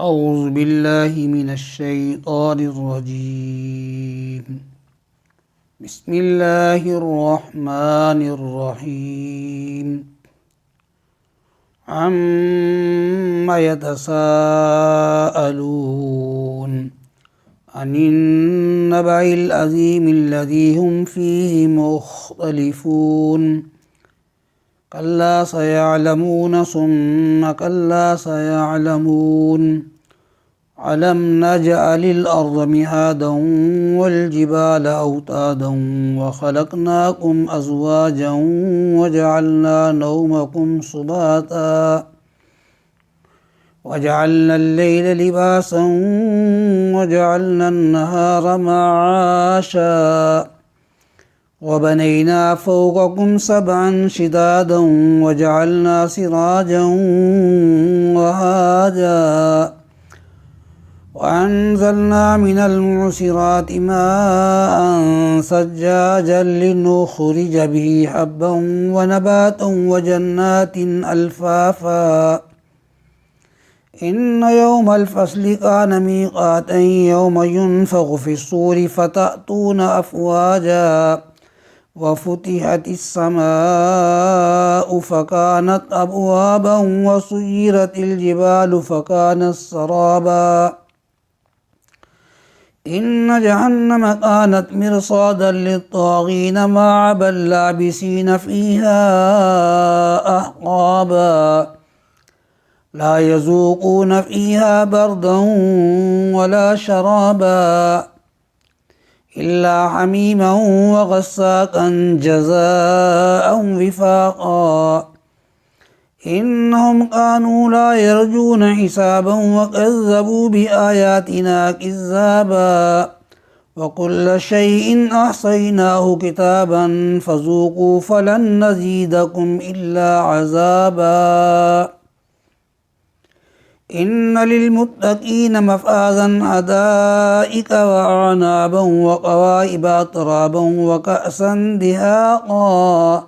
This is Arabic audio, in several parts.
أعوذ بالله من الشيطان الرجيم. بسم الله الرحمن الرحيم. عما يتساءلون عن النبأ العظيم الذي هم فيه مختلفون كلا سيعلمون ثم كلا سيعلمون ألم نجعل الأرض مهادا والجبال أوتادا وخلقناكم أزواجا وجعلنا نومكم سباتا وجعلنا الليل لباسا وجعلنا النهار معاشا وبنينا فوقكم سبعا شدادا وجعلنا سراجا وهاجا وأنزلنا من المعصرات ماء ثجاجا لنخرج به حبا ونباتا وجنات ألفافا إن يوم الفصل كان ميقاتا يوم ينفخ في الصور فتأتون أفواجا وفتحت السماء فكانت أبوابا وسيرت الجبال فكانت سرابا إن جهنم كانت مرصادا للطاغين مآبا لابسين فيها أحقابا لا يذوقون فيها بردا ولا شرابا إلا حميما وغساقا جزاء وفاقا إنهم كانوا لا يرجون حسابا وكذبوا بآياتنا كذابا وكل شيء أحصيناه كتابا فذوقوا فلن نزيدكم إلا عذابا إن للمتقين مفازا حدائق وأعنابا وكواعب أترابا وكأسا دهاقا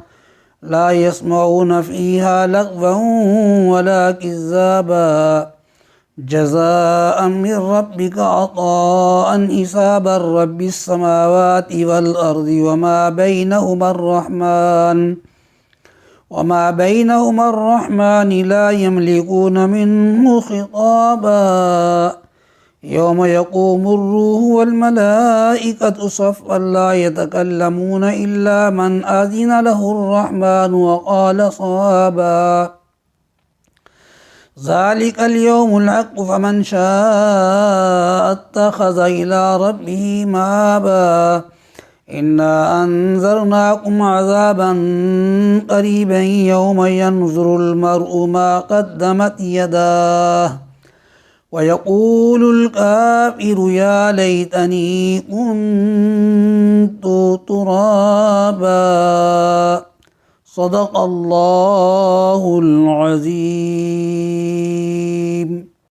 لا يسمعون فيها لغوا ولا كذابا جزاء من ربك عطاء حسابا رب السماوات والأرض وما بينهما الرحمن لا يملكون منه خطابا يوم يقوم الروح والملائكة صفا لا يتكلمون إلا من أذن له الرحمن وقال صوابا ذلك اليوم الحق فمن شاء اتخذ إلى ربه مآبا إنا أنذرناكم عذابا قريبا يوم ينظر المرء ما قدمت يداه ويقول الكافر يا ليتني كنت ترابا صدق الله العظيم.